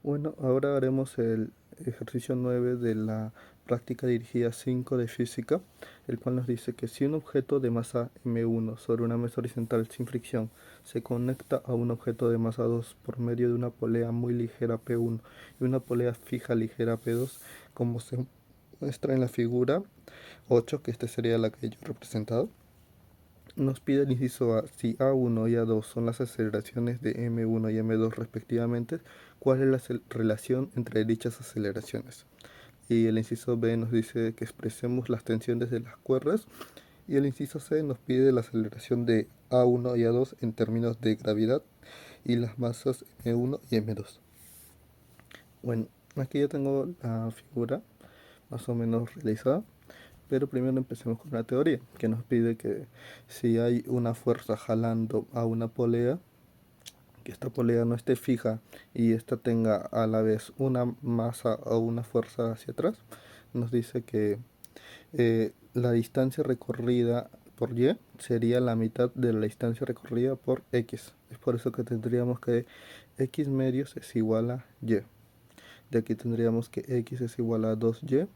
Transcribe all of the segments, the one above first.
Bueno, ahora haremos el ejercicio 9 de la práctica dirigida 5 de física, el cual nos dice que si un objeto de masa m1 sobre una mesa horizontal sin fricción se conecta a un objeto de masa 2 por medio de una polea muy ligera P1 y una polea fija ligera P2, como se muestra en la figura 8, que esta sería la que yo he representado, nos pide el inciso A, si A1 y A2 son las aceleraciones de M1 y M2 respectivamente, ¿cuál es la relación entre dichas aceleraciones? Y el inciso B nos dice que expresemos las tensiones de las cuerdas, y el inciso C nos pide la aceleración de A1 y A2 en términos de gravedad y las masas M1 y M2. Bueno, aquí ya tengo la figura más o menos realizada. Pero primero empecemos con la teoría, que nos pide que si hay una fuerza jalando a una polea, que esta polea no esté fija y esta tenga a la vez una masa o una fuerza hacia atrás, nos dice que la distancia recorrida por y sería la mitad de la distancia recorrida por x. Es por eso que tendríamos que x medios es igual a y. De aquí tendríamos que x es igual a 2y,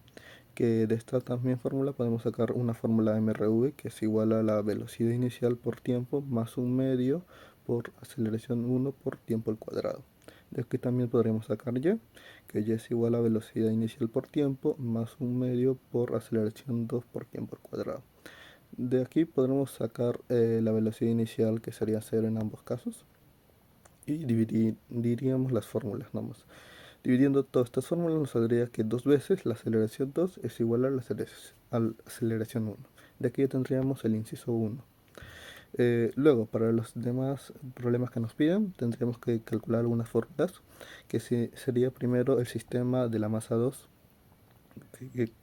que de esta también fórmula podemos sacar una fórmula MRV que es igual a la velocidad inicial por tiempo más un medio por aceleración 1 por tiempo al cuadrado. De aquí también podremos sacar y, que y es igual a velocidad inicial por tiempo más un medio por aceleración 2 por tiempo al cuadrado. De aquí podremos sacar la velocidad inicial, que sería cero en ambos casos, y dividiríamos las fórmulas nomás. Dividiendo todas estas fórmulas nos saldría que dos veces la aceleración 2 es igual a la aceleración 1. De aquí ya tendríamos el inciso 1. Luego, para los demás problemas que nos piden, tendríamos que calcular algunas fórmulas, que sería primero el sistema de la masa 2,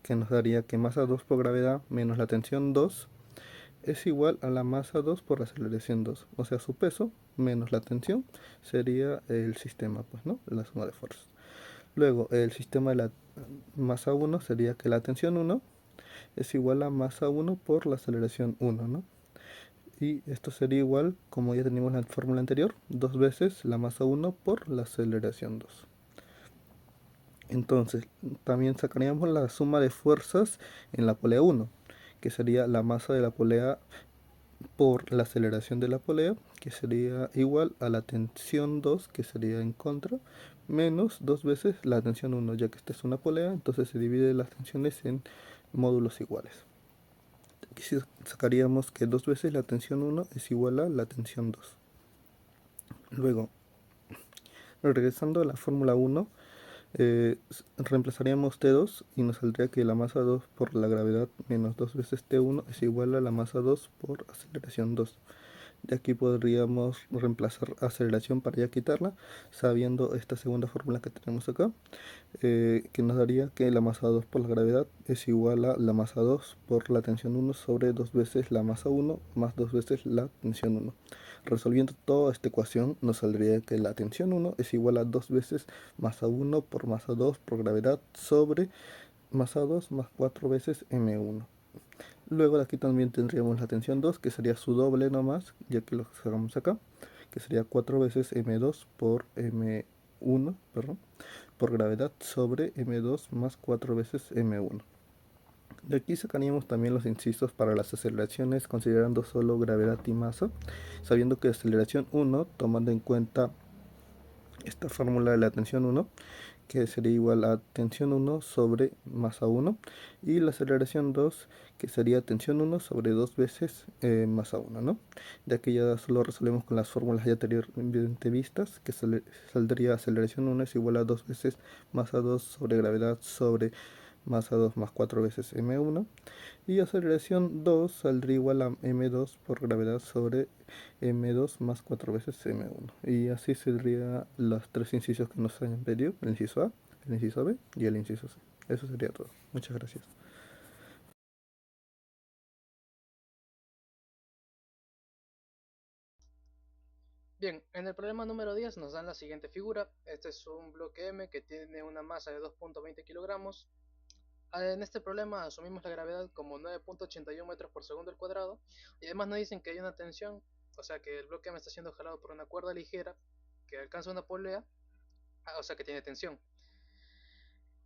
que nos daría que masa 2 por gravedad menos la tensión 2 es igual a la masa 2 por la aceleración 2. O sea, su peso menos la tensión sería el sistema, pues, ¿no? La suma de fuerzas. Luego, el sistema de la masa 1 sería que la tensión 1 es igual a masa 1 por la aceleración 1, ¿no? Y esto sería igual, como ya teníamos en la fórmula anterior, dos veces la masa 1 por la aceleración 2. Entonces, también sacaríamos la suma de fuerzas en la polea 1, que sería la masa de la polea por la aceleración de la polea, que sería igual a la tensión 2, que sería en contra, menos dos veces la tensión 1, ya que esta es una polea, entonces se divide las tensiones en módulos iguales. Aquí sacaríamos que dos veces la tensión 1 es igual a la tensión 2. Luego, regresando a la fórmula 1, reemplazaríamos T2 y nos saldría que la masa 2 por la gravedad menos dos veces T1 es igual a la masa 2 por aceleración 2. De aquí podríamos reemplazar aceleración para ya quitarla, sabiendo esta segunda fórmula que tenemos acá, que nos daría que la masa 2 por la gravedad es igual a la masa 2 por la tensión 1 sobre dos veces la masa 1 más dos veces la tensión 1. Resolviendo toda esta ecuación nos saldría que la tensión 1 es igual a dos veces masa 1 por masa 2 por gravedad sobre masa 2 más 4 veces m1. Luego de aquí también tendríamos la tensión 2, que sería su doble nomás, ya que lo sacamos acá, que sería 4 veces m2 por m1, perdón, por gravedad sobre m2 más 4 veces m1. De aquí sacaríamos también los incisos para las aceleraciones considerando solo gravedad y masa, sabiendo que aceleración 1, tomando en cuenta esta fórmula de la tensión 1, que sería igual a tensión 1 sobre masa 1, y la aceleración 2, que sería tensión 1 sobre 2 veces masa 1, ¿no? De aquí ya solo resolvemos con las fórmulas ya anteriormente vistas, que saldría aceleración 1 es igual a 2 veces masa 2 sobre gravedad sobre masa 2 más 4 veces m1, y aceleración 2 saldría igual a m2 por gravedad sobre m2 más 4 veces m1. Y así serían los tres incisos que nos han pedido: el inciso A, el inciso B y el inciso C. Eso sería todo. Muchas gracias. Bien, en el problema número 10 nos dan la siguiente figura. Este es un bloque M que tiene una masa de 2.20 kilogramos. En este problema asumimos la gravedad como 9.81 metros por segundo al cuadrado, y además nos dicen que hay una tensión, o sea que el bloque M está siendo jalado por una cuerda ligera que alcanza una polea o sea que tiene tensión.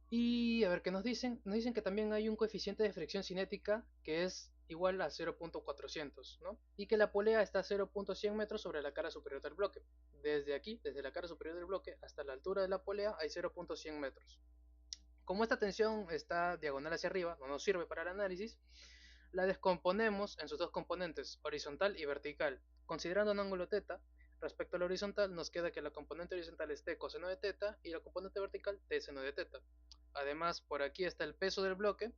Y a ver qué nos dicen. Nos dicen que también hay un coeficiente de fricción cinética que es igual a 0.400, ¿no? Y que la polea está a 0.100 metros sobre la cara superior del bloque. Desde aquí, desde la cara superior del bloque hasta la altura de la polea hay 0.100 metros. Como esta tensión está diagonal hacia arriba, no nos sirve para el análisis, la descomponemos en sus dos componentes, horizontal y vertical. Considerando un ángulo θ, respecto a la horizontal nos queda que la componente horizontal es t coseno de θ y la componente vertical t seno de θ. Además, por aquí está el peso del bloque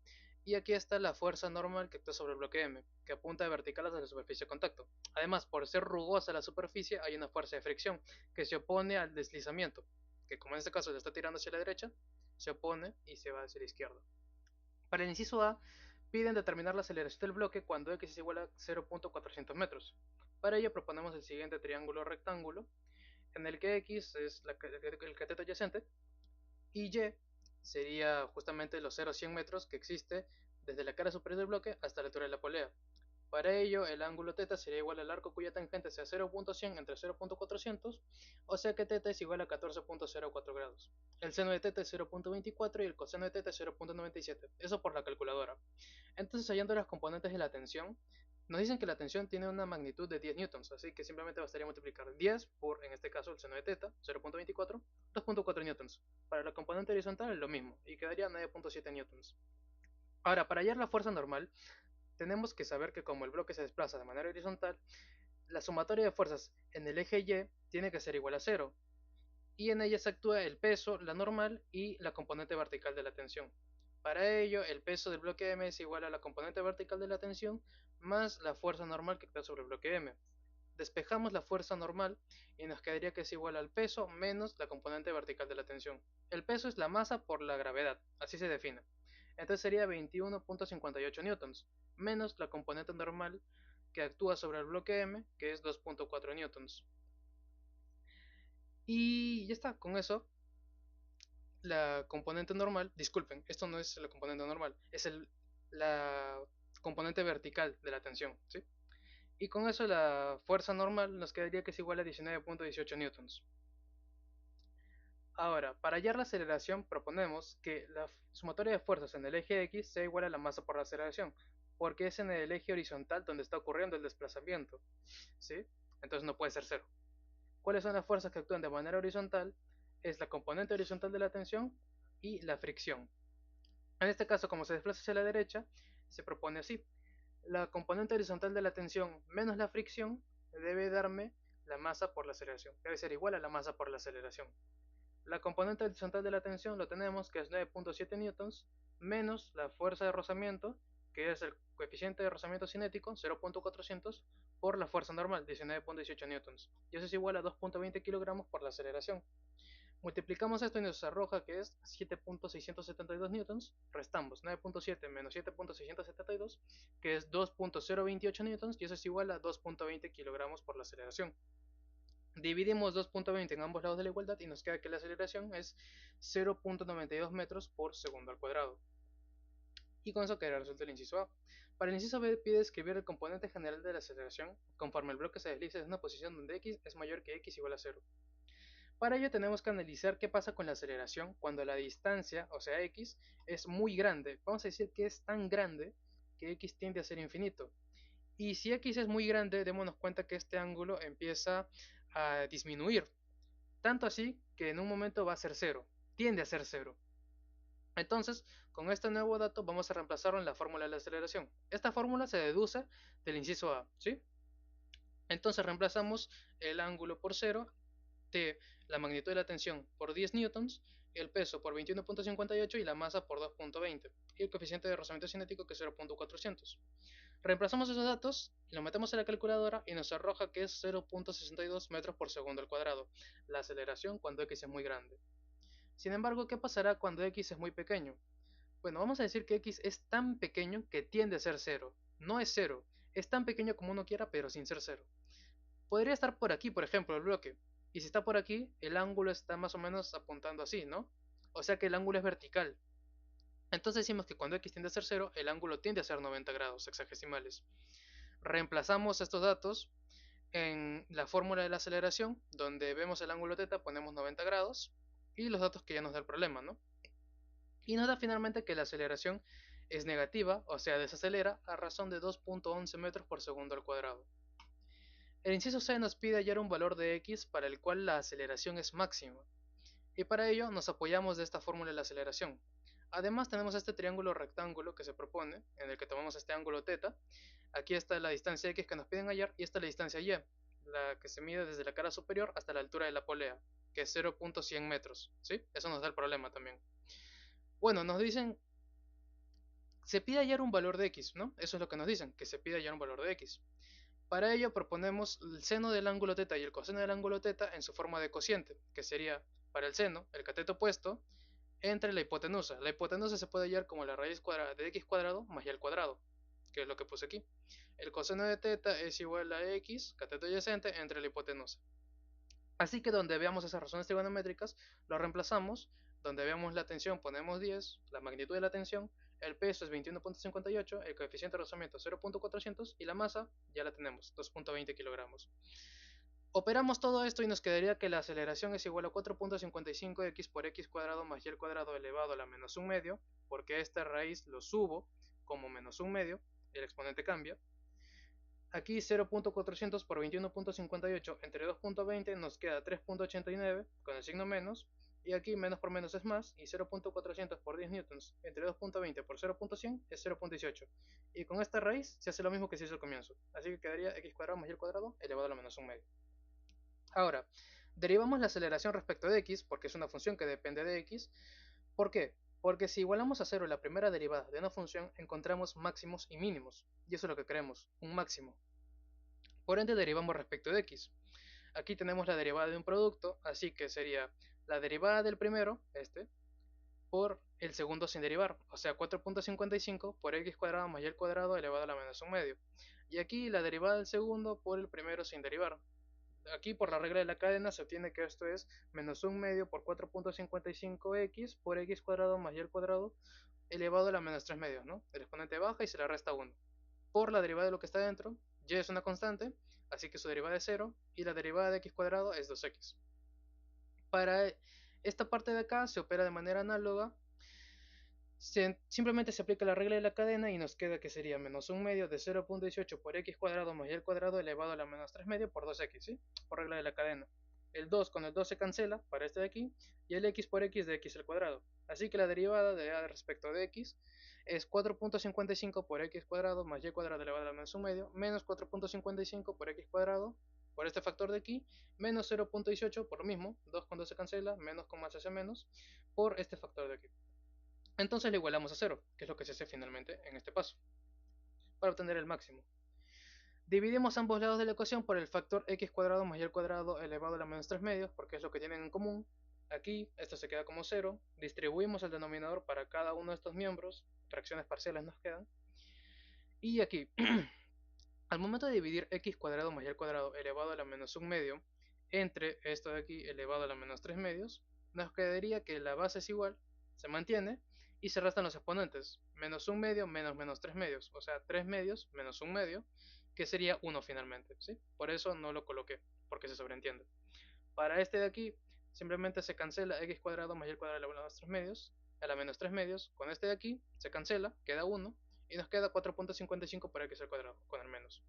y aquí está la fuerza normal que actúa sobre el bloque M, que apunta de vertical hacia la superficie de contacto. Además, por ser rugosa la superficie, hay una fuerza de fricción que se opone al deslizamiento, que como en este caso le está tirando hacia la derecha, se opone y se va hacia la izquierda. Para el inciso A, piden determinar la aceleración del bloque cuando x es igual a 0.400 metros. Para ello proponemos el siguiente triángulo rectángulo, en el que x es el cateto adyacente y y sería justamente los 0 a 100 metros que existe desde la cara superior del bloque hasta la altura de la polea. Para ello, el ángulo θ sería igual al arco cuya tangente sea 0.100 entre 0.400, o sea que θ es igual a 14.04 grados. El seno de θ es 0.24 y el coseno de θ es 0.97, eso por la calculadora. Entonces, hallando las componentes de la tensión, nos dicen que la tensión tiene una magnitud de 10 newtons, así que simplemente bastaría multiplicar 10 por, en este caso, el seno de θ, 0.24, 2.4 newtons. Para la componente horizontal es lo mismo, y quedaría 9.7 newtons. Ahora, para hallar la fuerza normal, tenemos que saber que como el bloque se desplaza de manera horizontal, la sumatoria de fuerzas en el eje Y tiene que ser igual a cero, y en ellas actúa el peso, la normal y la componente vertical de la tensión. Para ello, el peso del bloque M es igual a la componente vertical de la tensión más la fuerza normal que actúa sobre el bloque M. Despejamos la fuerza normal y nos quedaría que es igual al peso menos la componente vertical de la tensión. El peso es la masa por la gravedad, así se define. Entonces sería 21.58 newtons, menos la componente normal que actúa sobre el bloque M, que es 2.4 newtons. Y ya está, con eso la componente normal, disculpen, esto no es la componente normal, es la componente vertical de la tensión, ¿sí? Y con eso la fuerza normal nos quedaría que es igual a 19.18 newtons. Ahora, para hallar la aceleración proponemos que la sumatoria de fuerzas en el eje X sea igual a la masa por la aceleración, porque es en el eje horizontal donde está ocurriendo el desplazamiento, ¿sí? Entonces no puede ser cero. ¿Cuáles son las fuerzas que actúan de manera horizontal? Es la componente horizontal de la tensión y la fricción. En este caso, como se desplaza hacia la derecha, se propone así. La componente horizontal de la tensión menos la fricción debe darme la masa por la aceleración. Debe ser igual a la masa por la aceleración. La componente horizontal de la tensión lo tenemos que es 9.7 newtons menos la fuerza de rozamiento, que es el coeficiente de rozamiento cinético, 0.400, por la fuerza normal, 19.18 newtons. Y eso es igual a 2.20 kilogramos por la aceleración. Multiplicamos esto y nos arroja que es 7.672 newtons. Restamos 9.7 menos 7.672, que es 2.028 newtons, y eso es igual a 2.20 kilogramos por la aceleración. Dividimos 2.20 en ambos lados de la igualdad y nos queda que la aceleración es 0.92 metros por segundo al cuadrado. Y con eso queda el resultado del inciso A. Para el inciso B pide escribir el componente general de la aceleración conforme el bloque se desliza en una posición donde x es mayor que x igual a 0. Para ello tenemos que analizar qué pasa con la aceleración cuando la distancia, o sea x, es muy grande. Vamos a decir que es tan grande que x tiende a ser infinito. Y si x es muy grande, démonos cuenta que este ángulo empieza a disminuir. Tanto así que en un momento va a ser cero, tiende a ser cero. Entonces, con este nuevo dato vamos a reemplazarlo en la fórmula de la aceleración. Esta fórmula se deduce del inciso A, ¿sí? Entonces reemplazamos el ángulo por cero, t, la magnitud de la tensión por 10 newtons, el peso por 21.58 y la masa por 2.20 y el coeficiente de rozamiento cinético que es 0.400. Reemplazamos esos datos, lo metemos en la calculadora y nos arroja que es 0.62 metros por segundo al cuadrado, la aceleración cuando x es muy grande. Sin embargo, ¿qué pasará cuando x es muy pequeño? Bueno, vamos a decir que x es tan pequeño que tiende a ser cero. No es cero, es tan pequeño como uno quiera, pero sin ser cero. Podría estar por aquí, por ejemplo, el bloque. Y si está por aquí, el ángulo está más o menos apuntando así, ¿no? O sea que el ángulo es vertical. Entonces decimos que cuando x tiende a ser cero, el ángulo tiende a ser 90 grados sexagesimales. Reemplazamos estos datos en la fórmula de la aceleración, donde vemos el ángulo θ, ponemos 90 grados. y los datos que ya nos da el problema, ¿no? Y nos da finalmente que la aceleración es negativa, o sea, desacelera a razón de 2.11 metros por segundo al cuadrado. El inciso C nos pide hallar un valor de x para el cual la aceleración es máxima, y para ello nos apoyamos de esta fórmula de la aceleración. Además tenemos este triángulo rectángulo que se propone, en el que tomamos este ángulo θ. Aquí está la distancia x que nos piden hallar y esta es la distancia y, la que se mide desde la cara superior hasta la altura de la polea, que es 0.100 metros. ¿Sí? Eso nos da el problema también. Bueno, nos dicen, se pide hallar un valor de x, ¿no? Eso es lo que nos dicen, que se pide hallar un valor de x. Para ello proponemos el seno del ángulo θ y el coseno del ángulo θ en su forma de cociente, que sería para el seno, el cateto opuesto, entre la hipotenusa. La hipotenusa se puede hallar como la raíz cuadrada de x cuadrado más y al cuadrado, que es lo que puse aquí. El coseno de θ es igual a x, cateto adyacente, entre la hipotenusa. Así que donde veamos esas razones trigonométricas, lo reemplazamos. Donde veamos la tensión ponemos 10, la magnitud de la tensión, el peso es 21.58, el coeficiente de rozamiento 0.400 y la masa ya la tenemos, 2.20 kilogramos. Operamos todo esto y nos quedaría que la aceleración es igual a 4.55x por x cuadrado más y al cuadrado elevado a la menos un medio, porque esta raíz lo subo como menos un medio, el exponente cambia. Aquí 0.400 por 21.58 entre 2.20 nos queda 3.89 con el signo menos. Y aquí menos por menos es más. Y 0.400 por 10 newtons entre 2.20 por 0.100 es 0.18. Y con esta raíz se hace lo mismo que se hizo al comienzo. Así que quedaría x cuadrado más y al cuadrado elevado a la menos un medio. Ahora, derivamos la aceleración respecto de x porque es una función que depende de x. ¿Por qué? Porque si igualamos a cero la primera derivada de una función, encontramos máximos y mínimos. Y eso es lo que queremos, un máximo. Por ende derivamos respecto de x. Aquí tenemos la derivada de un producto, así que sería la derivada del primero, este, por el segundo sin derivar, o sea 4.55 por x cuadrado más y al cuadrado elevado a la menos un medio. Y aquí la derivada del segundo por el primero sin derivar. Aquí por la regla de la cadena se obtiene que esto es menos un medio por 4.55x por x cuadrado más y al cuadrado elevado a la menos 3 medios, ¿no? El exponente baja y se le resta 1 por la derivada de lo que está dentro. Y es una constante, así que su derivada es 0 y la derivada de x cuadrado es 2x. Para esta parte de acá se opera de manera análoga. Simplemente se aplica la regla de la cadena y nos queda que sería menos un medio de 0.18 por x cuadrado más y al cuadrado elevado a la menos 3 medio por 2x, ¿sí? Por regla de la cadena. El 2 con el 2 se cancela para este de aquí y el x por x de x al cuadrado. Así que la derivada de a respecto de x es 4.55 por x cuadrado más y cuadrado elevado a la menos un medio menos 4.55 por x cuadrado por este factor de aquí menos 0.18 por lo mismo, 2 con 2 se cancela, menos con más se hace menos por este factor de aquí. Entonces le igualamos a 0, que es lo que se hace finalmente en este paso, para obtener el máximo. Dividimos ambos lados de la ecuación por el factor x cuadrado más y al cuadrado elevado a la menos 3 medios, porque es lo que tienen en común. Aquí esto se queda como 0. Distribuimos el denominador para cada uno de estos miembros, fracciones parciales nos quedan. Y aquí, al momento de dividir x cuadrado más y al cuadrado elevado a la menos 1 medio entre esto de aquí elevado a la menos 3 medios, nos quedaría que la base es igual, se mantiene, y se restan los exponentes, menos 1 medio menos menos 3 medios, o sea 3 medios menos 1 medio, que sería 1 finalmente, ¿sí? Por eso no lo coloqué, porque se sobreentiende. Para este de aquí, simplemente se cancela x cuadrado más y al cuadrado elevado a los 3 medios, a la menos 3 medios, con este de aquí se cancela, queda 1, y nos queda 4.55 por x al cuadrado, con el menos.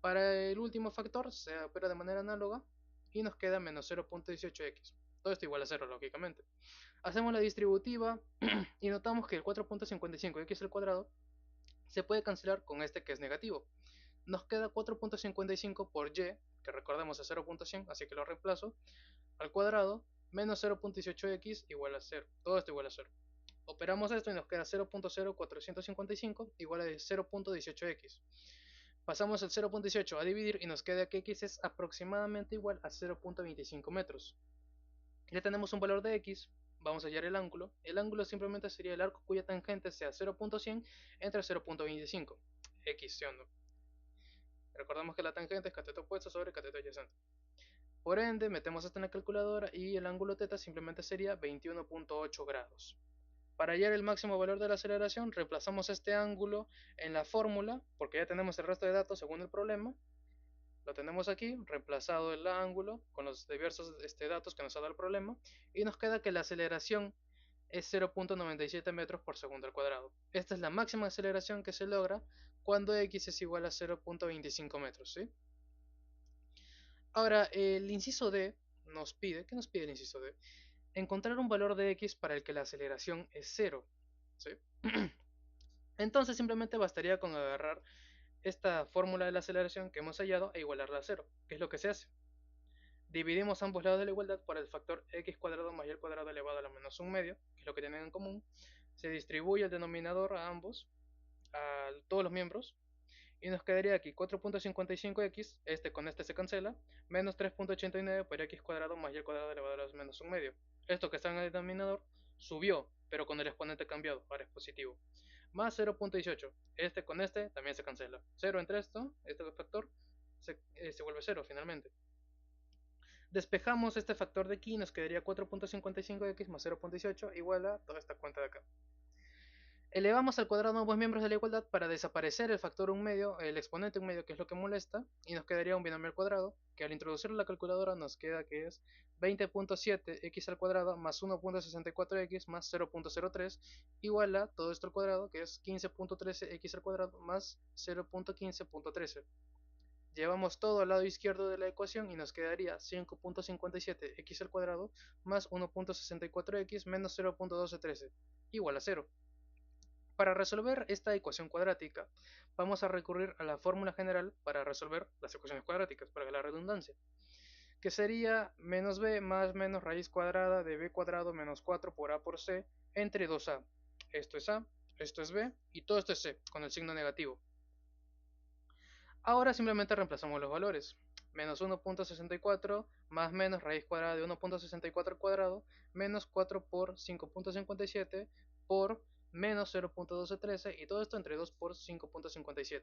Para el último factor se opera de manera análoga y nos queda menos 0.18x. Todo esto igual a 0, lógicamente. Hacemos la distributiva y notamos que el 4.55x al cuadrado se puede cancelar con este que es negativo. Nos queda 4.55 por y, que recordemos es 0.100, así que lo reemplazo, al cuadrado, menos 0.18x igual a 0. Todo esto igual a 0. Operamos esto y nos queda 0.0455 igual a 0.18x. Pasamos el 0.18 a dividir y nos queda que x es aproximadamente igual a 0.25 metros. Ya tenemos un valor de x, vamos a hallar el ángulo. El ángulo simplemente sería el arco cuya tangente sea 0.100 entre 0.25, x, ¿sí o no? Recordamos que la tangente es cateto opuesto sobre cateto adyacente. Por ende, metemos esto en la calculadora y el ángulo θ simplemente sería 21.8 grados. Para hallar el máximo valor de la aceleración, reemplazamos este ángulo en la fórmula, porque ya tenemos el resto de datos según el problema, Lo tenemos aquí, reemplazado el ángulo con los diversos datos que nos ha dado el problema, y nos queda que la aceleración es 0.97 metros por segundo al cuadrado. Esta es la máxima aceleración que se logra cuando x es igual a 0.25 metros, ¿sí? Ahora, el inciso D nos pide, ¿qué nos pide el inciso D? Encontrar un valor de x para el que la aceleración es 0, ¿sí? Entonces simplemente bastaría con agarrar esta fórmula de la aceleración que hemos hallado e igualarla a 0. ¿Qué es lo que se hace? Dividimos ambos lados de la igualdad por el factor x cuadrado más y al cuadrado elevado a la menos un medio, que es lo que tienen en común. Se distribuye el denominador a ambos, a todos los miembros, y nos quedaría aquí 4.55x, este con este se cancela, menos 3.89 por x cuadrado más y al cuadrado elevado a la menos un medio. Esto que está en el denominador subió, pero con el exponente cambiado, ahora es positivo. Más 0.18, este con este también se cancela. 0 entre esto, este factor, se vuelve 0 finalmente. Despejamos este factor de aquí y nos quedaría 4.55x más 0.18 igual a toda esta cuenta de acá. Elevamos al cuadrado ambos miembros de la igualdad para desaparecer el factor 1 medio, el exponente 1 medio, que es lo que molesta, y nos quedaría un binomio al cuadrado, que al introducirlo en la calculadora nos queda que es 20.7x al cuadrado más 1.64x más 0.03 igual a todo esto al cuadrado, que es 15.13x al cuadrado más 0.15.13. Llevamos todo al lado izquierdo de la ecuación y nos quedaría 5.57x al cuadrado más 1.64x menos 0.1213 igual a 0. Para resolver esta ecuación cuadrática, vamos a recurrir a la fórmula general para resolver las ecuaciones cuadráticas, para la redundancia, que sería menos b más menos raíz cuadrada de b cuadrado menos 4 por a por c entre 2a. Esto es a, esto es b y todo esto es c, con el signo negativo. Ahora simplemente reemplazamos los valores. Menos 1.64 más menos raíz cuadrada de 1.64 al cuadrado menos 4 por 5.57 por menos 0.1213 y todo esto entre 2 por 5.57.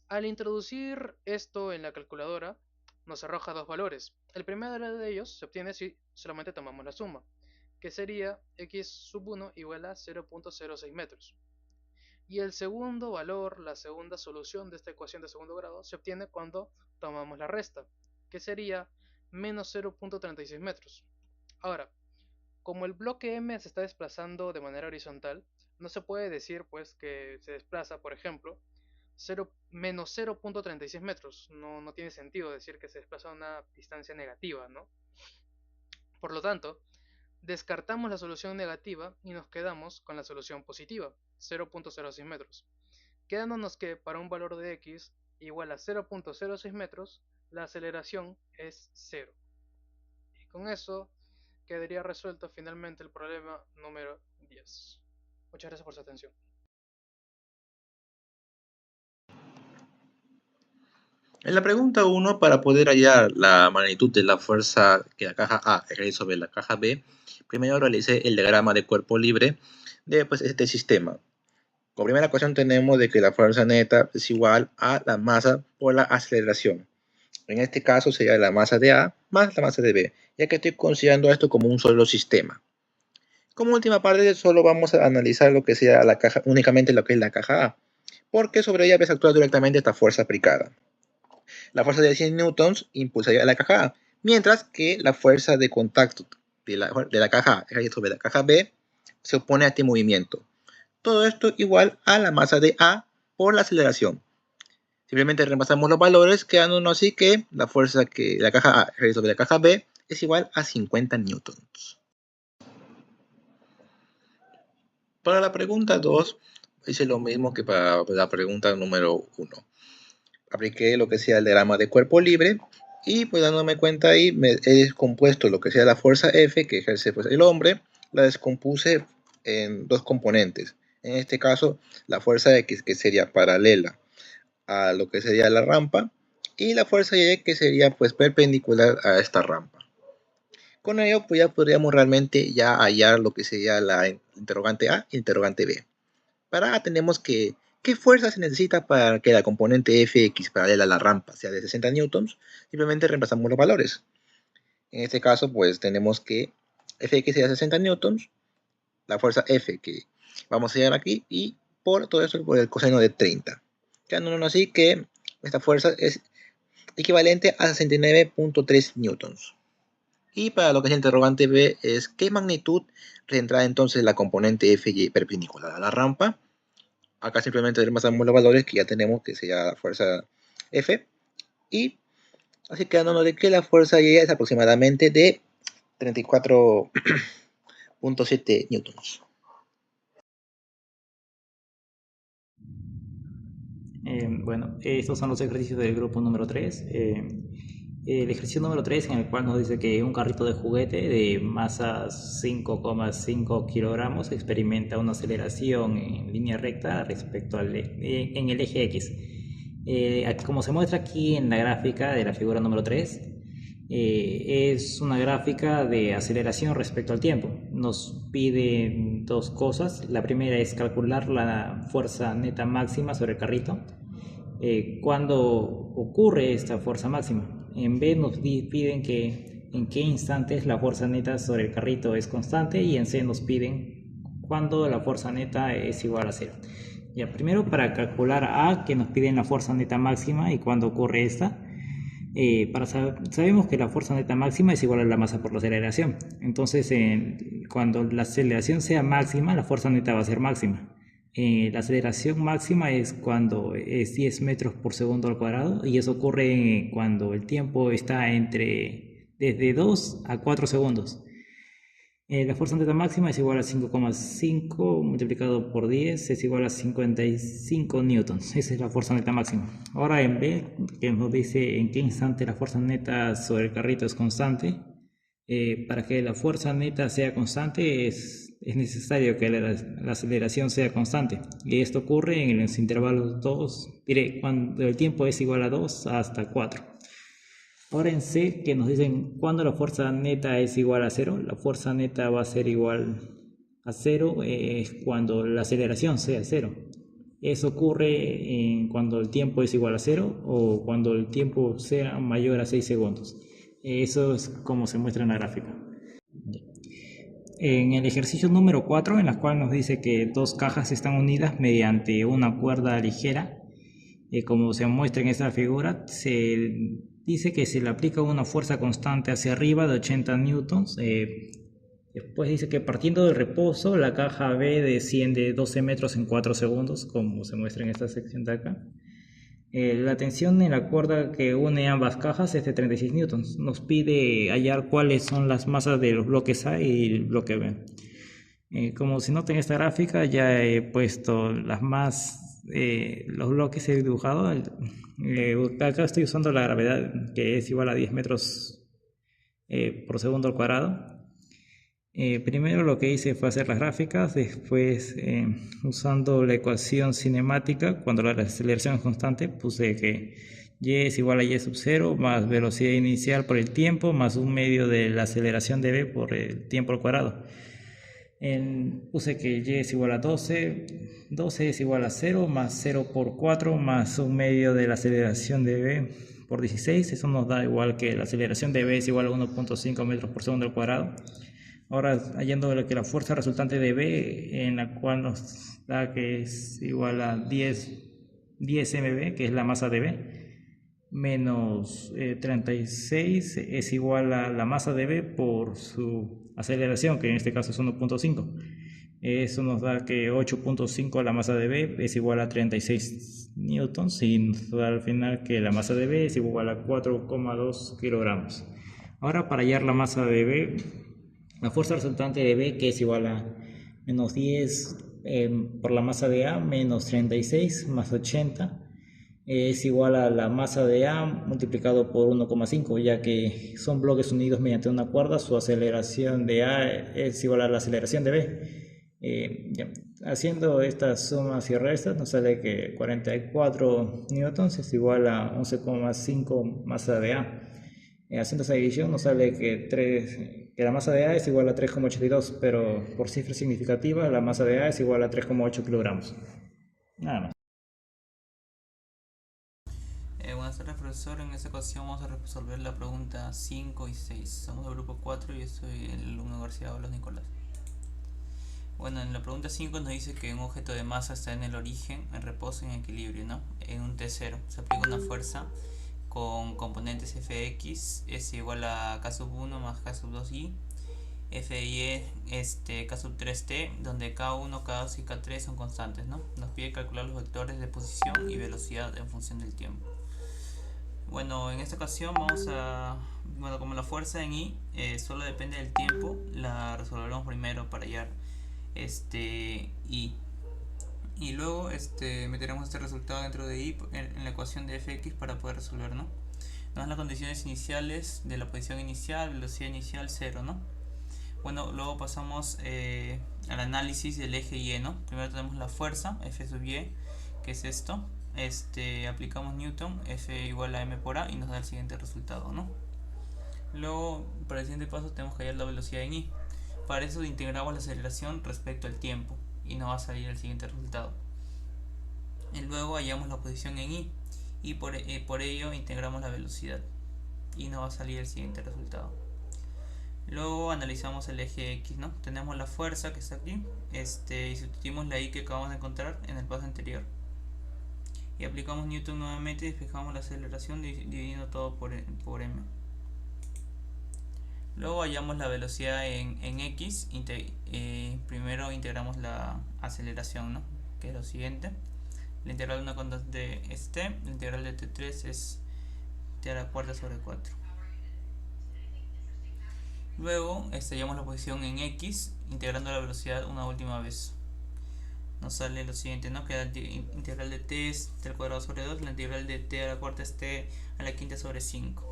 Al introducir esto en la calculadora nos arroja dos valores. El primero de ellos se obtiene si solamente tomamos la suma, que sería x sub 1 igual a 0.06 metros. Y el segundo valor, la segunda solución de esta ecuación de segundo grado, se obtiene cuando tomamos la resta, que sería menos 0.36 metros. Ahora, como el bloque M se está desplazando de manera horizontal, no se puede decir pues que se desplaza, por ejemplo, menos 0.36 metros. No tiene sentido decir que se desplaza a una distancia negativa, ¿no? Por lo tanto, descartamos la solución negativa y nos quedamos con la solución positiva, 0.06 metros, quedándonos que para un valor de x igual a 0.06 metros, la aceleración es 0. Y con eso quedaría resuelto finalmente el problema número 10. Muchas gracias por su atención. En la pregunta 1, para poder hallar la magnitud de la fuerza que la caja A ejerce sobre la caja B, primero realicé el diagrama de cuerpo libre de este sistema. Como primera ecuación tenemos de que la fuerza neta es igual a la masa por la aceleración. En este caso sería la masa de A más la masa de B, ya que estoy considerando esto como un solo sistema. Como última parte solo vamos a analizar lo que sea la caja, únicamente lo que es la caja A, porque sobre ella ves actuar directamente esta fuerza aplicada. La fuerza de 100 newtons impulsaría a la caja A, mientras que la fuerza de contacto de la caja A sobre la caja B se opone a este movimiento. Todo esto igual a la masa de A por la aceleración. Simplemente reemplazamos los valores, quedándonos así que la fuerza que la caja A ejerce sobre la caja B es igual a 50 newtons. Para la pregunta 2, hice lo mismo que para la pregunta número 1. Apliqué lo que sea el diagrama de cuerpo libre y pues dándome cuenta ahí he descompuesto lo que sea la fuerza F que ejerce pues el hombre, la descompuse en dos componentes. En este caso la fuerza X que sería paralela a lo que sería la rampa y la fuerza Y que sería pues perpendicular a esta rampa. Con ello pues ya podríamos realmente ya hallar lo que sería la interrogante A y interrogante B. Para A tenemos que ¿qué fuerza se necesita para que la componente Fx paralela a la rampa sea de 60 newtons? Simplemente reemplazamos los valores. En este caso, pues tenemos que Fx sea 60 newtons, la fuerza F que vamos a hallar aquí, y por todo eso por el coseno de 30. Quedándonos así que esta fuerza es equivalente a 69.3 newtons. Y para lo que es el interrogante B es ¿qué magnitud tendrá entonces la componente FY perpendicular a la rampa? Acá simplemente reemplazamos los valores que ya tenemos, que sería la fuerza F. Y así quedándonos de que la fuerza Y es aproximadamente de 34.7 newtons. Bueno, estos son los ejercicios del grupo número 3. El ejercicio número 3 en el cual nos dice que un carrito de juguete de masa 5,5 kilogramos experimenta una aceleración en línea recta respecto en el eje X. Como se muestra aquí en la gráfica de la figura número 3, es una gráfica de aceleración respecto al tiempo. Nos pide dos cosas. La primera es calcular la fuerza neta máxima sobre el carrito. Cuando ocurre esta fuerza máxima. En B nos piden que en qué instantes la fuerza neta sobre el carrito es constante, y en C nos piden cuando la fuerza neta es igual a 0. Ya, primero para calcular A, que nos piden la fuerza neta máxima y cuándo ocurre esta. Sabemos que la fuerza neta máxima es igual a la masa por la aceleración. Entonces, cuando la aceleración sea máxima, la fuerza neta va a ser máxima. La aceleración máxima es cuando es 10 metros por segundo al cuadrado, y eso ocurre cuando el tiempo está desde 2 a 4 segundos. La fuerza neta máxima es igual a 5,5 multiplicado por 10 es igual a 55 newtons. Esa es la fuerza neta máxima. Ahora en B, que nos dice en qué instante la fuerza neta sobre el carrito es constante. Para que la fuerza neta sea constante es necesario que la aceleración sea constante. Y esto ocurre en los intervalos 2, cuando el tiempo es igual a 2 hasta 4. Ahora en C, que nos dicen cuando la fuerza neta es igual a 0, la fuerza neta va a ser igual a 0 cuando la aceleración sea 0. Eso ocurre cuando el tiempo es igual a 0 o cuando el tiempo sea mayor a 6 segundos. Eso es como se muestra en la gráfica. En el ejercicio número 4, en la cual nos dice que dos cajas están unidas mediante una cuerda ligera, como se muestra en esta figura, se dice que se le aplica una fuerza constante hacia arriba de 80 newtons. Después dice que partiendo del reposo, la caja B desciende 12 metros en 4 segundos, como se muestra en esta sección de acá. La tensión en la cuerda que une ambas cajas es de 36 newtons. Nos pide hallar cuáles son las masas de los bloques A y el bloque B. Como se nota en esta gráfica, ya he puesto los bloques he dibujado. Acá estoy usando la gravedad, que es igual a 10 metros por segundo al cuadrado. Primero lo que hice fue hacer las gráficas, después usando la ecuación cinemática, cuando la aceleración es constante, puse que y es igual a y sub 0 más velocidad inicial por el tiempo más un medio de la aceleración de v por el tiempo al cuadrado. Puse que y es igual a 12 es igual a 0 más 0 por 4 más un medio de la aceleración de v por 16. Eso nos da igual que la aceleración de v es igual a 1.5 metros por segundo al cuadrado. Ahora, hallando que la fuerza resultante de B, en la cual nos da que es igual a 10 mb, que es la masa de B, menos 36 es igual a la masa de B por su aceleración, que en este caso es 1.5. Eso nos da que 8.5 la masa de B es igual a 36 newtons, y nos da al final que la masa de B es igual a 4,2 kilogramos. Ahora, para hallar la masa de B, la fuerza resultante de B, que es igual a menos 10 por la masa de A menos 36 más 80, es igual a la masa de A multiplicado por 1,5, ya que son bloques unidos mediante una cuerda. Su aceleración de A es igual a la aceleración de B. Haciendo estas sumas y restas nos sale que 44 newtons es igual a 11,5 masa de A. Haciendo esa división nos sale que la masa de A es igual a 3,82, pero por cifra significativa la masa de A es igual a 3,8 kilogramos. Nada más. Buenas tardes, profesor. En esta ocasión vamos a resolver la pregunta 5 y 6. Somos del grupo 4 y yo soy el alumno García Olos Nicolás. Bueno, en la pregunta 5 nos dice que un objeto de masa está en el origen, en reposo y en equilibrio, ¿no? En un T0 se aplica una fuerza con componentes fx es igual a k sub 1 más k sub 2i, f y k sub 3t, donde k1, k2 y k3 son constantes, ¿no? Nos pide calcular los vectores de posición y velocidad en función del tiempo. Bueno, en esta ocasión vamos a... Bueno, como la fuerza en i solo depende del tiempo, la resolveremos primero para hallar i. Y luego meteremos este resultado dentro de i en la ecuación de fx para poder resolver, ¿no? Nos dan las condiciones iniciales de la posición inicial, velocidad inicial 0, ¿no? Bueno, luego pasamos al análisis del eje y, ¿no? Primero tenemos la fuerza, F sub y, que es esto. Aplicamos Newton, F igual a m por a, y nos da el siguiente resultado, ¿no? Luego, para el siguiente paso, tenemos que hallar la velocidad en i. Para eso integramos la aceleración respecto al tiempo, y nos va a salir el siguiente resultado. Y luego hallamos la posición en i, y por ello integramos la velocidad, y nos va a salir el siguiente resultado. Luego analizamos el eje X, ¿no? Tenemos la fuerza que está aquí, y sustituimos la I que acabamos de encontrar en el paso anterior. Y aplicamos Newton nuevamente y fijamos la aceleración dividiendo todo por m. Luego hallamos la velocidad en X, primero integramos la aceleración, ¿no? Que es lo siguiente. La integral de una constante es t, la integral de t3 es t a la cuarta sobre 4. Luego hallamos la posición en X integrando la velocidad una última vez. Nos sale lo siguiente, ¿no? Que la integral de t es t al cuadrado sobre 2, la integral de t a la cuarta es t a la quinta sobre 5.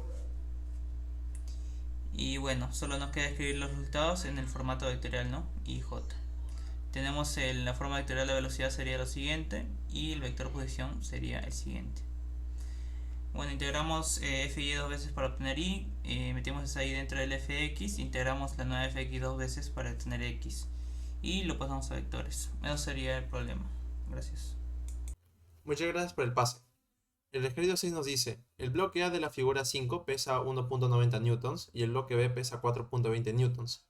Y bueno, solo nos queda escribir los resultados en el formato vectorial, ¿no? I, J. Tenemos la forma vectorial de la velocidad sería lo siguiente y el vector posición sería el siguiente. Bueno, integramos f y dos veces para obtener i, metemos esa i dentro del fx, integramos la nueva fx dos veces para obtener x y lo pasamos a vectores. Eso sería el problema. Gracias. Muchas gracias por el pase. El ejercicio 6 nos dice, el bloque A de la figura 5 pesa 1.90 newtons y el bloque B pesa 4.20 newtons.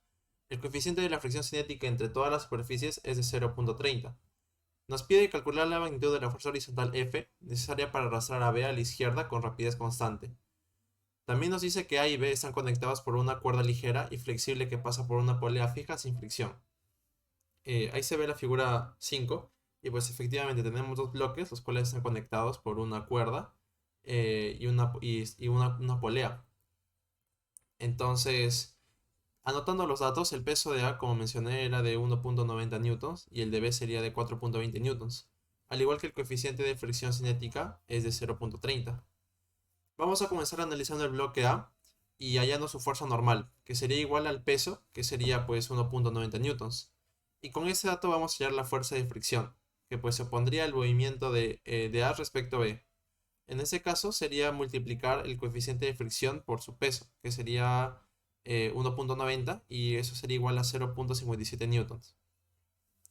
El coeficiente de la fricción cinética entre todas las superficies es de 0.30. Nos pide calcular la magnitud de la fuerza horizontal F necesaria para arrastrar a B a la izquierda con rapidez constante. También nos dice que A y B están conectados por una cuerda ligera y flexible que pasa por una polea fija sin fricción. Ahí se ve la figura 5 y pues efectivamente tenemos dos bloques los cuales están conectados por una cuerda y una polea. Entonces, anotando los datos, el peso de A, como mencioné, era de 1.90 newtons y el de B sería de 4.20 newtons, al igual que el coeficiente de fricción cinética es de 0.30. Vamos a comenzar analizando el bloque A y hallando su fuerza normal, que sería igual al peso, que sería pues 1.90 newtons. Y con este dato vamos a hallar la fuerza de fricción, que pues se opondría al movimiento de A respecto a B. En este caso sería multiplicar el coeficiente de fricción por su peso, que sería 1.90 y eso sería igual a 0.57 newtons.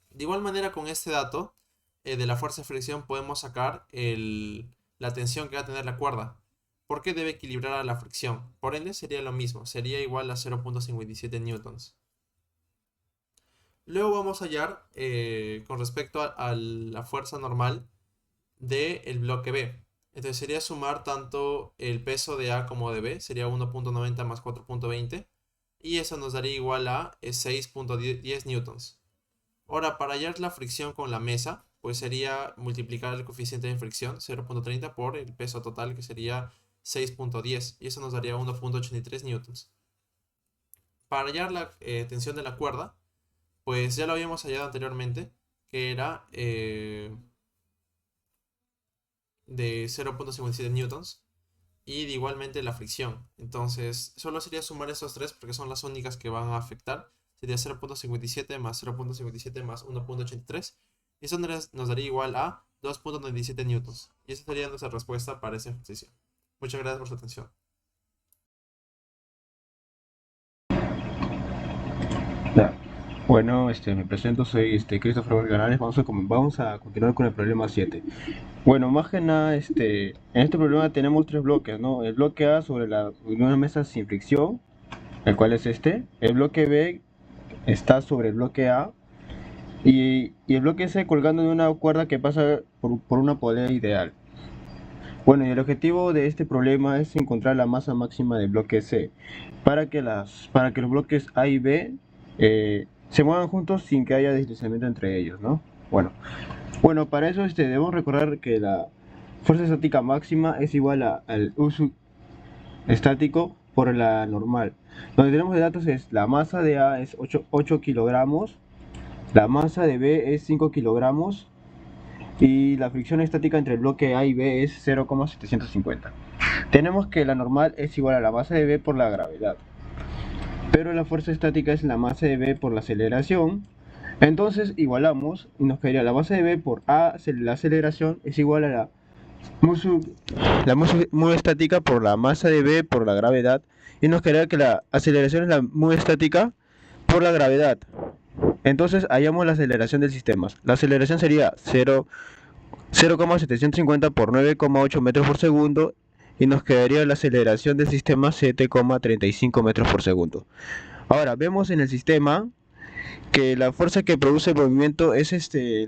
De igual manera, con este dato de la fuerza de fricción podemos sacar la tensión que va a tener la cuerda, porque debe equilibrar a la fricción. Por ende sería lo mismo, sería igual a 0.57 newtons. Luego vamos a hallar con respecto a la fuerza normal del bloque B. Entonces sería sumar tanto el peso de A como de B, sería 1.90 más 4.20, y eso nos daría igual a 6.10 newtons. Ahora, para hallar la fricción con la mesa, pues sería multiplicar el coeficiente de fricción, 0.30, por el peso total, que sería 6.10, y eso nos daría 1.83 newtons. Para hallar la tensión de la cuerda, pues ya lo habíamos hallado anteriormente, que era de 0.57 newtons y de igualmente la fricción. Entonces solo sería sumar estos tres porque son las únicas que van a afectar. Sería 0.57 más 0.57 más 1.83 y eso nos daría igual a 2.97 newtons. Y esa sería nuestra respuesta para ese ejercicio. Muchas gracias por su atención. Bueno, me presento, soy Christopher Canales. Vamos a continuar con el problema 7. Bueno, más que nada, en este problema tenemos tres bloques, ¿no? El bloque A sobre una mesa sin fricción, el cual es este. El bloque B está sobre el bloque A y el bloque C colgando de una cuerda que pasa por una polea ideal. Bueno, y el objetivo de este problema es encontrar la masa máxima del bloque C para que los bloques A y B se muevan juntos sin que haya deslizamiento entre ellos, ¿no? Bueno, para eso debemos recordar que la fuerza estática máxima es igual al uso estático por la normal. Donde tenemos de datos es la masa de A es 8 kilogramos, la masa de B es 5 kilogramos y la fricción estática entre el bloque A y B es 0,750. Tenemos que la normal es igual a la masa de B por la gravedad, pero la fuerza estática es la masa de B por la aceleración. Entonces igualamos y nos quedaría la masa de B por A, la aceleración, es igual a la mu estática por la masa de B por la gravedad, y nos quedaría que la aceleración es la mu estática por la gravedad. Entonces hallamos la aceleración del sistema. La aceleración sería 0,750 por 9,8 metros por segundo, y nos quedaría la aceleración del sistema 7,35 metros por segundo. Ahora vemos en el sistema que la fuerza que produce el movimiento es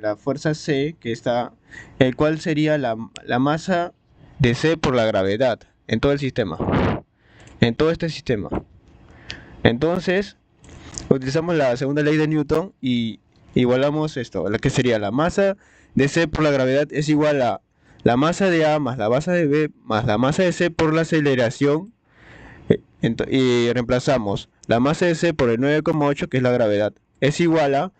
la fuerza C, que está, el cual sería la masa de C por la gravedad en todo el sistema, en todo este sistema. Entonces utilizamos la segunda ley de Newton y igualamos esto, la que sería la masa de C por la gravedad es igual a la masa de A más la masa de B más la masa de C por la aceleración, y reemplazamos la masa de C por el 9,8, que es la gravedad, es igual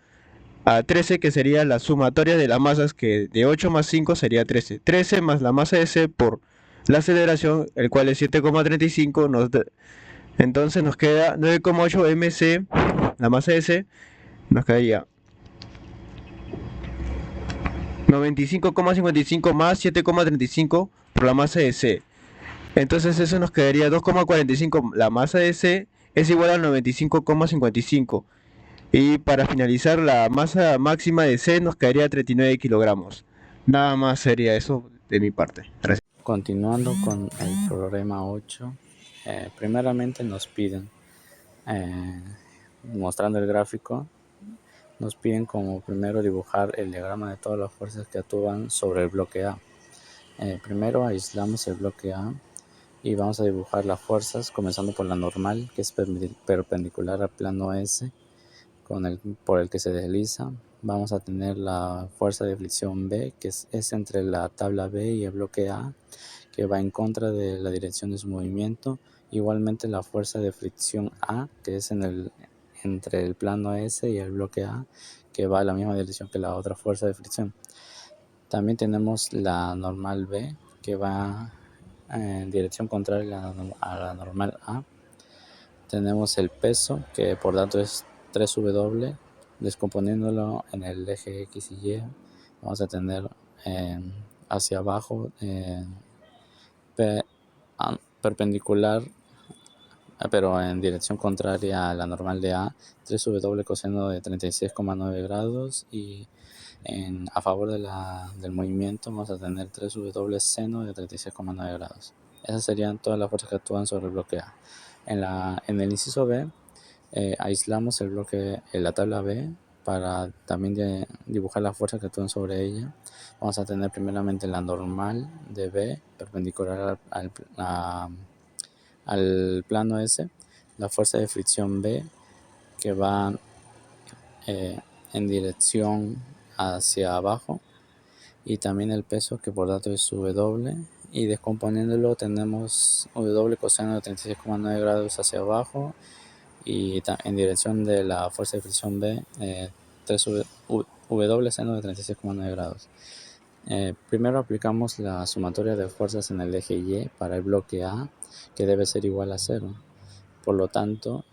a 13, que sería la sumatoria de las masas, que de 8 más 5 sería 13. 13 más la masa de C por la aceleración, el cual es 7,35, entonces nos queda 9,8 mc, la masa de C, nos quedaría 95,55 más 7,35 por la masa de C. Entonces eso nos quedaría 2,45, la masa de C es igual a 95,55. Y para finalizar, la masa máxima de C nos quedaría 39 kilogramos. Nada más sería eso de mi parte. Gracias. Continuando con el problema 8, primeramente nos piden, mostrando el gráfico, nos piden como primero dibujar el diagrama de todas las fuerzas que actúan sobre el bloque A. Primero aislamos el bloque A y vamos a dibujar las fuerzas, comenzando por la normal, que es perpendicular al plano S, por el que se desliza. Vamos a tener la fuerza de fricción B, que es entre la tabla B y el bloque A, que va en contra de la dirección de su movimiento. Igualmente la fuerza de fricción A, que es entre el plano S y el bloque A, que va a la misma dirección que la otra fuerza de fricción. También tenemos la normal B, que va en dirección contraria a la normal A. Tenemos el peso, que por tanto es 3W, descomponiéndolo en el eje X y Y, vamos a tener hacia abajo perpendicular, pero en dirección contraria a la normal de A, 3W coseno de 36,9 grados, y a favor del movimiento vamos a tener 3W seno de 36,9 grados. Esas serían todas las fuerzas que actúan sobre el bloque A. En el inciso B, aislamos el bloque, la tabla B, para también dibujar las fuerzas que actúan sobre ella. Vamos a tener primeramente la normal de B, perpendicular al plano S, la fuerza de fricción B, que va en dirección hacia abajo, y también el peso, que por tanto es W, y descomponiéndolo tenemos W coseno de 36,9 grados hacia abajo, y en dirección de la fuerza de fricción B, 3W seno de 36,9 grados. Primero aplicamos la sumatoria de fuerzas en el eje Y para el bloque A, que debe ser igual a 0. Por lo tanto,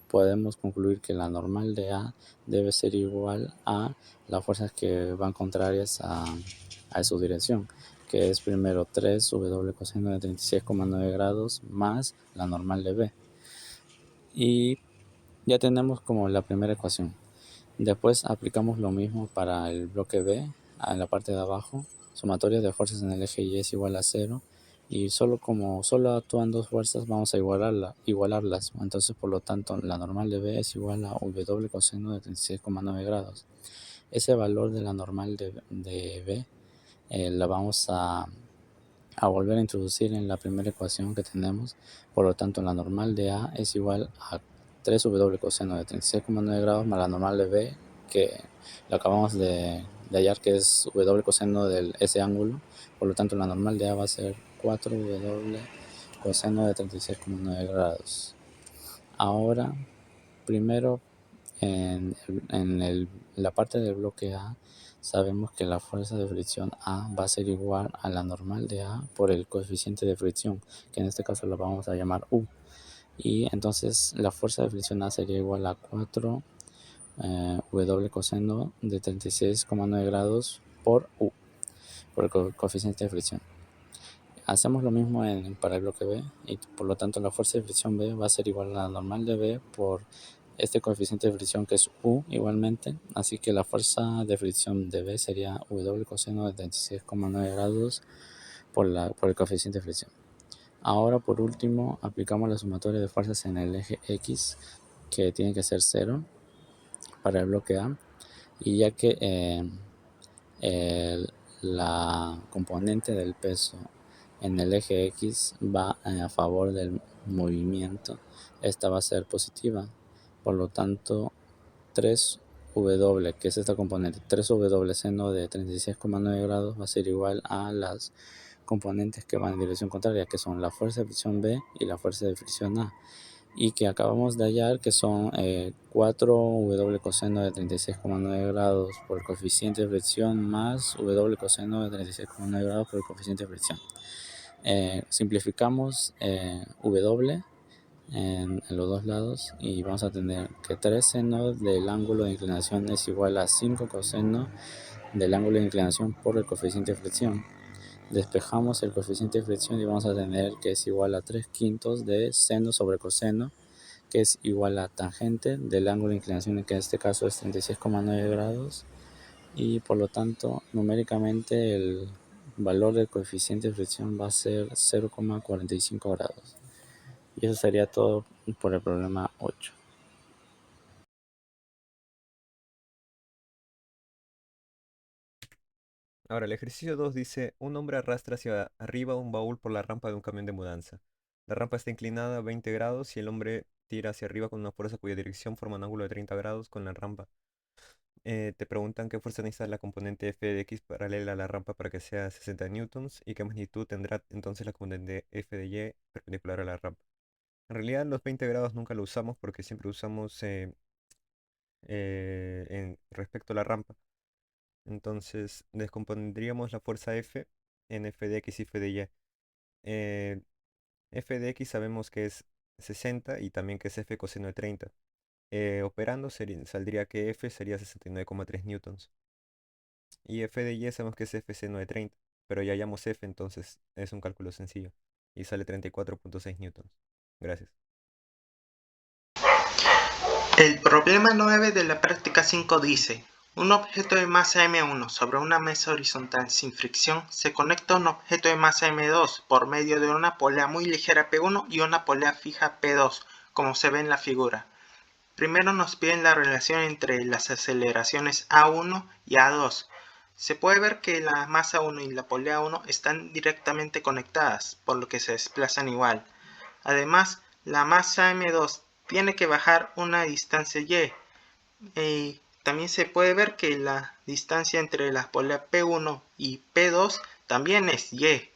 podemos concluir que la normal de A debe ser igual a las fuerzas que van contrarias a su dirección, que es primero 3W coseno de 36,9 grados más la normal de B. Y ya tenemos como la primera ecuación. Después aplicamos lo mismo para el bloque B, en la parte de abajo. Sumatoria de fuerzas en el eje Y es igual a 0, y solo actúan dos fuerzas, vamos a igualarlas. Entonces, por lo tanto, la normal de B es igual a W coseno de 36,9 grados. Ese valor de la normal de B la vamos a a volver a introducir en la primera ecuación que tenemos. Por lo tanto, la normal de A es igual a 3W coseno de 36,9 grados más la normal de B, que lo acabamos de hallar, que es W coseno de ese ángulo. Por lo tanto, la normal de A va a ser 4W coseno de 36,9 grados. Ahora, primero, en la parte del bloque A, sabemos que la fuerza de fricción A va a ser igual a la normal de A por el coeficiente de fricción, que en este caso lo vamos a llamar U. Y entonces la fuerza de fricción A sería igual a 4 W coseno de 36,9 grados por U, por el coeficiente de fricción. Hacemos lo mismo para el bloque B, y por lo tanto la fuerza de fricción B va a ser igual a la normal de B por este coeficiente de fricción, que es U igualmente. Así que la fuerza de fricción de B sería W coseno de 36,9 grados por el coeficiente de fricción. Ahora, por último, aplicamos la sumatoria de fuerzas en el eje X, que tiene que ser 0 para el bloque A, y ya que la componente del peso en el eje X va a favor del movimiento, esta va a ser positiva. Por lo tanto, 3W, que es esta componente, 3W seno de 36,9 grados va a ser igual a las componentes que van en dirección contraria, que son la fuerza de fricción B y la fuerza de fricción A, y que acabamos de hallar que son 4W coseno de 36,9 grados por el coeficiente de fricción más W coseno de 36,9 grados por el coeficiente de fricción. Simplificamos W en los dos lados y vamos a tener que 3 seno del ángulo de inclinación es igual a 5 coseno del ángulo de inclinación por el coeficiente de fricción. Despejamos el coeficiente de fricción y vamos a tener que es igual a 3/5 de seno sobre coseno, que es igual a tangente del ángulo de inclinación, que en este caso es 36,9 grados, y por lo tanto numéricamente el valor del coeficiente de fricción va a ser 0,45 grados. Y eso sería todo por el problema 8. Ahora, el ejercicio 2 dice, un hombre arrastra hacia arriba un baúl por la rampa de un camión de mudanza. La rampa está inclinada a 20 grados y el hombre tira hacia arriba con una fuerza cuya dirección forma un ángulo de 30 grados con la rampa. Te preguntan qué fuerza necesita la componente f de x paralela a la rampa para que sea 60 newtons y qué magnitud tendrá entonces la componente f de y perpendicular a la rampa. En realidad los 20 grados nunca lo usamos porque siempre usamos respecto a la rampa. Entonces descompondríamos la fuerza F en F de X y F de Y. F de X sabemos que es 60 y también que es F coseno de 30. Operando saldría que F sería 69,3 newtons. Y F de Y sabemos que es F seno de 30, pero ya hallamos F, entonces es un cálculo sencillo. Y sale 34,6 newtons. Gracias. El problema 9 de la práctica 5 dice, un objeto de masa M1 sobre una mesa horizontal sin fricción se conecta a un objeto de masa M2 por medio de una polea muy ligera P1 y una polea fija P2, como se ve en la figura. Primero nos piden la relación entre las aceleraciones A1 y A2. Se puede ver que la masa 1 y la polea 1 están directamente conectadas, por lo que se desplazan igual. Además, la masa M2 tiene que bajar una distancia y. También se puede ver que la distancia entre la polea P1 y P2 también es y.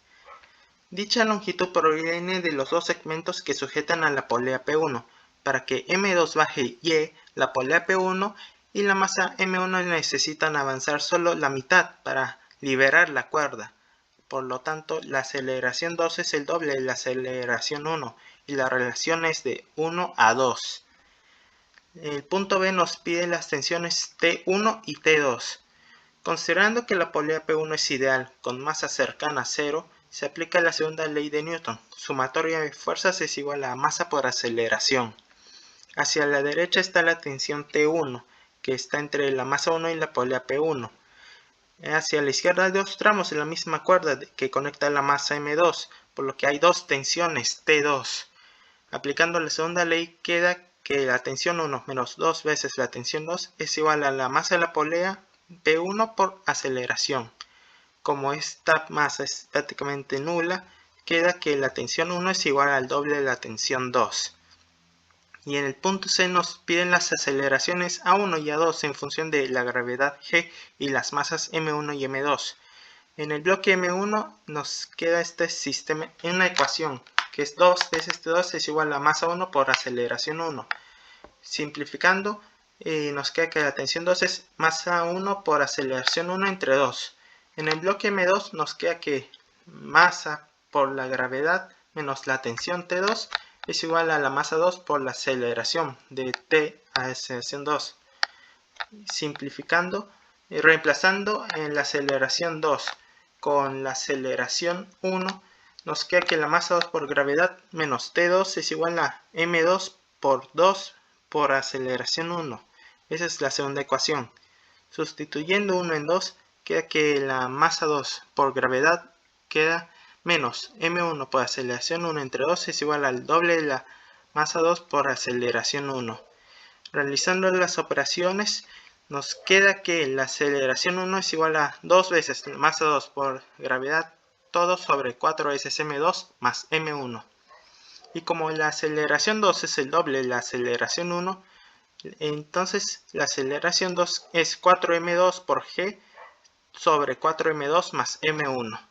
Dicha longitud proviene de los dos segmentos que sujetan a la polea P1. Para que M2 baje y, la polea P1 y la masa M1 necesitan avanzar solo la mitad para liberar la cuerda. Por lo tanto, la aceleración 2 es el doble de la aceleración 1 y la relación es de 1 a 2. El punto B nos pide las tensiones T1 y T2. Considerando que la polea P1 es ideal, con masa cercana a 0, se aplica la segunda ley de Newton. Sumatoria de fuerzas es igual a masa por aceleración. Hacia la derecha está la tensión T1, que está entre la masa 1 y la polea P1. Hacia la izquierda hay dos tramos en la misma cuerda que conecta la masa M2, por lo que hay dos tensiones T2. Aplicando la segunda ley queda que la tensión 1 menos 2 veces la tensión 2 es igual a la masa de la polea P1 por aceleración. como esta masa es prácticamente nula, queda que la tensión 1 es igual al doble de la tensión 2. Y en el punto C nos piden las aceleraciones A1 y A2 en función de la gravedad G y las masas M1 y M2. En el bloque M1 nos queda este sistema en una ecuación que es 2 veces T2 es igual a masa 1 por aceleración 1. Simplificando, nos queda que la tensión 2 es masa 1 por aceleración 1 entre 2. En el bloque M2 nos queda que masa por la gravedad menos la tensión T2 es igual a la masa 2 por la aceleración de T a aceleración 2. Simplificando, reemplazando en la aceleración 2 con la aceleración 1, nos queda que la masa 2 por gravedad menos T2 es igual a M2 por 2 por aceleración 1. Esa es la segunda ecuación. Sustituyendo 1 en 2, queda que la masa 2 por gravedad queda menos M1 por aceleración 1 entre 2 es igual al doble de la masa 2 por aceleración 1. Realizando las operaciones, nos queda que la aceleración 1 es igual a 2 veces la masa 2 por gravedad, todo sobre 4 veces M2 más M1. Y como la aceleración 2 es el doble de la aceleración 1, entonces la aceleración 2 es 4M2 por G sobre 4M2 más M1.